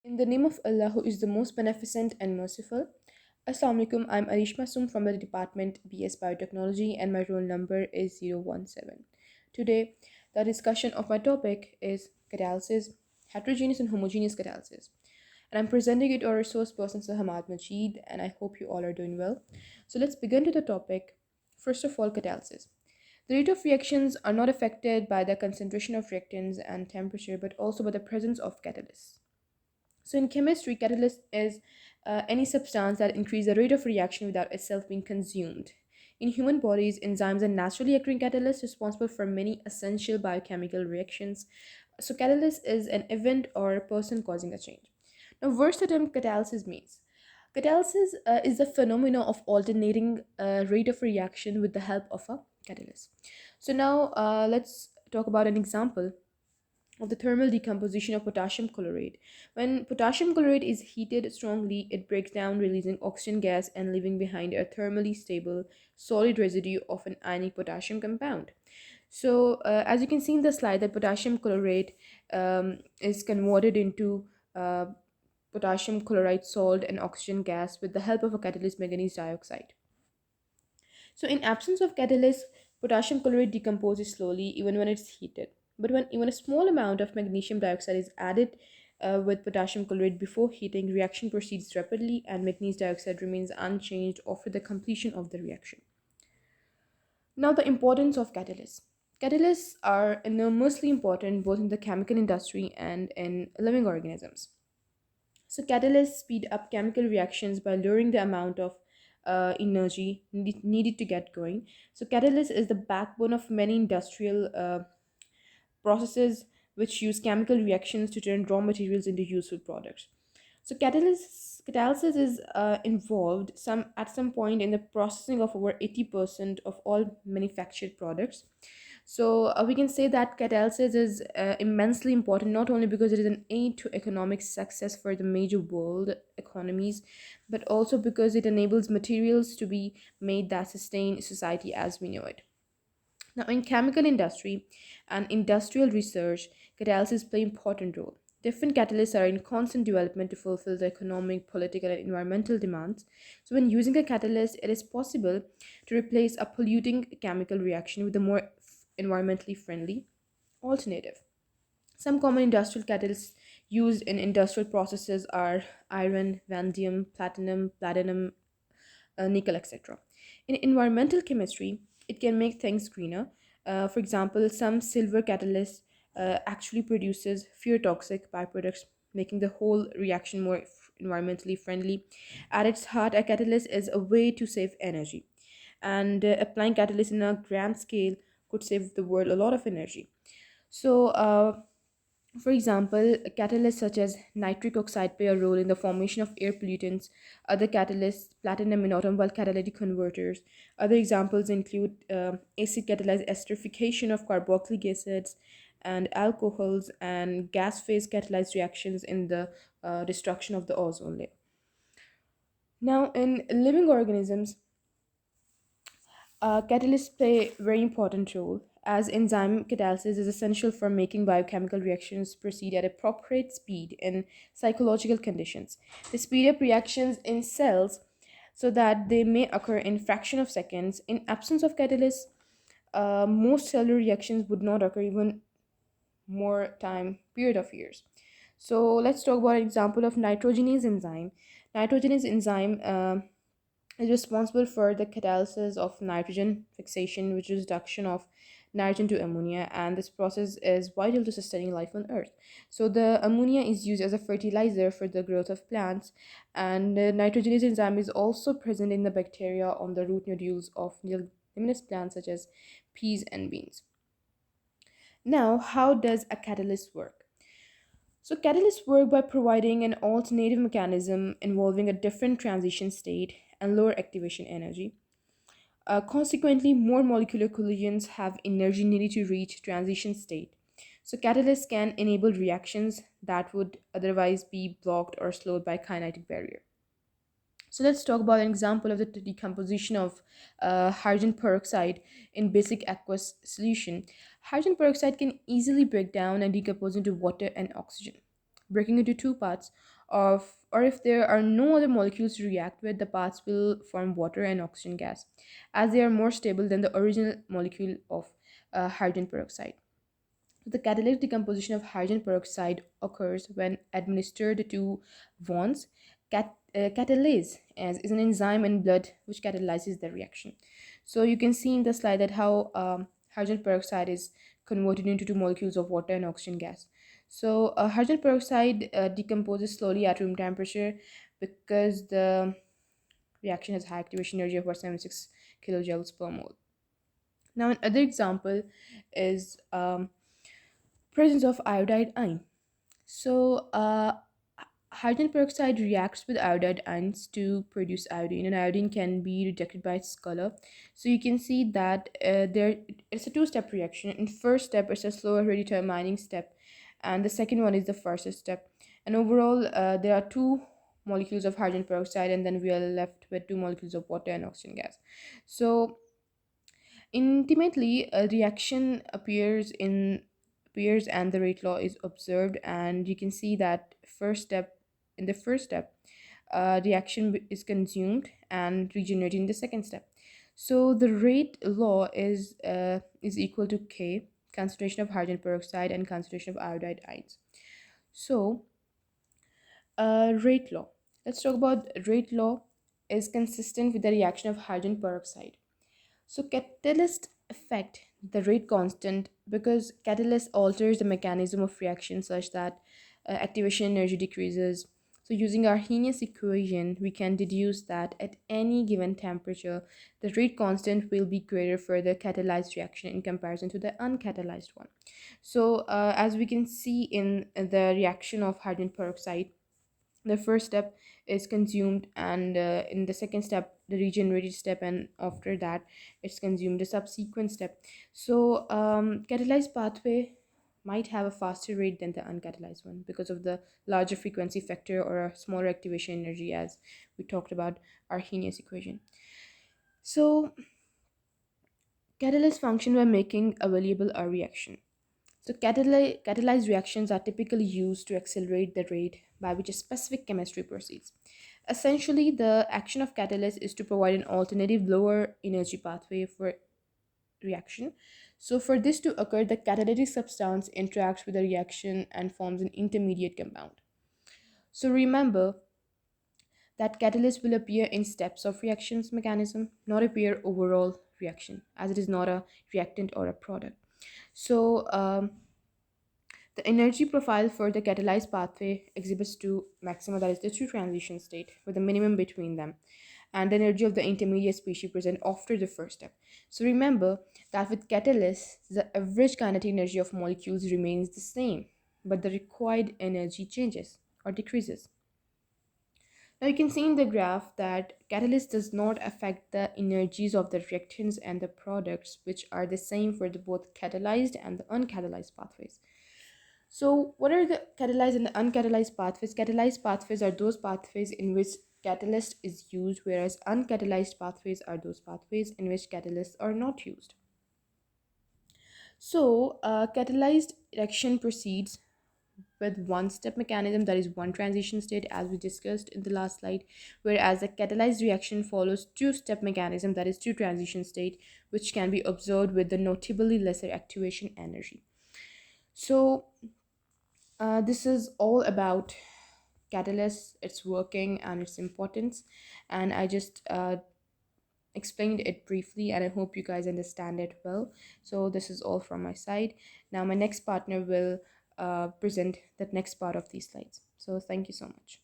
In the name of Allah, who is the most beneficent and merciful. Assalamu alaikum, I'm Arishma Sum from the department BS Biotechnology and my roll number is 017. Today, the discussion of my topic is catalysis, heterogeneous and homogeneous catalysis. And I'm presenting it to our resource person, Sir Hammad Majeed, and I hope you all are doing well. So let's begin to the topic. First of all, catalysis. The rate of reactions are not affected by the concentration of reactants and temperature, but also by the presence of catalysts. So in chemistry, catalyst is any substance that increases the rate of reaction without itself being consumed. In human bodies, enzymes are naturally occurring catalysts responsible for many essential biochemical reactions. So catalyst is an event or a person causing a change. Now, what's the term catalysis means? Catalysis is the phenomena of alternating rate of reaction with the help of a catalyst. So now let's talk about an example of the thermal decomposition of potassium chlorate. When potassium chlorate is heated strongly, it breaks down, releasing oxygen gas and leaving behind a thermally stable solid residue of an ionic potassium compound. So, as you can see in the slide, that potassium chlorate is converted into potassium chloride salt and oxygen gas with the help of a catalyst manganese dioxide. So in absence of catalyst, potassium chloride decomposes slowly even when it's heated. But when even a small amount of magnesium dioxide is added with potassium chloride before heating, reaction proceeds rapidly and manganese dioxide remains unchanged after the completion of the reaction. Now the importance of catalysts. Catalysts are enormously important both in the chemical industry and in living organisms. So catalysts speed up chemical reactions by lowering the amount of energy needed to get going. So catalyst is the backbone of many industrial processes which use chemical reactions to turn raw materials into useful products. So catalysis is involved some point in the processing of over 80% of all manufactured products. So we can say that catalysis is immensely important not only because it is an aid to economic success for the major world economies, but also because it enables materials to be made that sustain society as we know it. Now, in chemical industry and industrial research, catalysis play important role. Different catalysts are in constant development to fulfill the economic, political, and environmental demands. So, when using a catalyst, it is possible to replace a polluting chemical reaction with a more environmentally friendly alternative. Some common industrial catalysts used in industrial processes are iron, vanadium, platinum, nickel, etc. In environmental chemistry, it can make things greener. For example, some silver catalyst actually produces fewer toxic byproducts, making the whole reaction more environmentally friendly. At its heart, a catalyst is a way to save energy, and applying catalyst in a grand scale could save the world a lot of energy. So, for example, catalysts such as nitric oxide play a role in the formation of air pollutants. Other catalysts, platinum in automobile catalytic converters. Other examples include acid catalyzed esterification of carboxylic acids and alcohols, and gas phase catalyzed reactions in the destruction of the ozone layer. Now, in living organisms, catalysts play a very important role as enzyme catalysis is essential for making biochemical reactions proceed at appropriate speed in psychological conditions. They speed up reactions in cells so that they may occur in fraction of seconds. In absence of catalysts, most cellular reactions would not occur even more time period of years. So let's talk about an example of nitrogenous enzyme. Nitrogenous enzyme is responsible for the catalysis of nitrogen fixation, which is reduction of nitrogen to ammonia, and this process is vital to sustaining life on Earth. So the ammonia is used as a fertilizer for the growth of plants, and nitrogenous enzyme is also present in the bacteria on the root nodules of leguminous plants such as peas and beans. Now, how does a catalyst work? So, catalysts work by providing an alternative mechanism involving a different transition state and lower activation energy. Consequently, more molecular collisions have energy needed to reach transition state. So, catalysts can enable reactions that would otherwise be blocked or slowed by kinetic barrier. So let's talk about an example of the decomposition of hydrogen peroxide in basic aqueous solution. Hydrogen peroxide can easily break down and decompose into water and oxygen. breaking into two parts of, or if there are no other molecules to react with, the parts will form water and oxygen gas, as they are more stable than the original molecule of hydrogen peroxide. The catalytic decomposition of hydrogen peroxide occurs when administered to bonds. Catalase is an enzyme in blood which catalyzes the reaction. So you can see in the slide that how hydrogen peroxide is converted into two molecules of water and oxygen gas. So hydrogen peroxide decomposes slowly at room temperature because the reaction has high activation energy of about 76 kilojoules per mole. Now, another example is presence of iodide ion. So, hydrogen peroxide reacts with iodide ions to produce iodine, and iodine can be rejected by its color. So you can see that it's a two-step reaction. In first step, it's a slower redetermining step, and the second one is the fastest step. And overall, there are two molecules of hydrogen peroxide, and then we are left with two molecules of water and oxygen gas. So intimately, a reaction appears and the rate law is observed, and you can see that in the first step, reaction is consumed and regenerated in the second step. So the rate law is equal to K, concentration of hydrogen peroxide and concentration of iodide ions. So rate law. Let's talk about rate law is consistent with the reaction of hydrogen peroxide. So catalyst affect the rate constant because catalyst alters the mechanism of reaction such that activation energy decreases. So using our Arrhenius equation, we can deduce that at any given temperature, the rate constant will be greater for the catalyzed reaction in comparison to the uncatalyzed one. So as we can see in the reaction of hydrogen peroxide, the first step is consumed, and in the second step the regenerated step, and after that it's consumed a subsequent step. So catalyzed pathway might have a faster rate than the uncatalyzed one because of the larger frequency factor or a smaller activation energy, as we talked about Arrhenius equation. So catalysts function by making available a reaction. So catalyzed reactions are typically used to accelerate the rate by which a specific chemistry proceeds. Essentially, the action of catalyst is to provide an alternative lower energy pathway for reaction. So for this to occur, the catalytic substance interacts with the reaction and forms an intermediate compound. So remember that catalyst will appear in steps of reactions mechanism, not appear overall reaction, as it is not a reactant or a product. So the energy profile for the catalyzed pathway exhibits two maxima, that is the two transition state, with a minimum between them, and the energy of the intermediate species present after the first step. So remember that with catalysts, the average kinetic energy of molecules remains the same, but the required energy changes or decreases. Now you can see in the graph that catalyst does not affect the energies of the reactants and the products, which are the same for the both catalyzed and the uncatalyzed pathways. So, what are the catalyzed and the uncatalyzed pathways? Catalyzed pathways are those pathways in which catalyst is used, whereas uncatalyzed pathways are those pathways in which catalysts are not used. So, catalyzed reaction proceeds with one step mechanism, that is one transition state, as we discussed in the last slide, whereas the catalyzed reaction follows two step mechanism, that is two transition state, which can be observed with the notably lesser activation energy. So this is all about catalyst, its working and its importance, and I just explained it briefly, and I hope you guys understand it well. So this is all from my side. Now my next partner will present the next part of these slides. So thank you so much.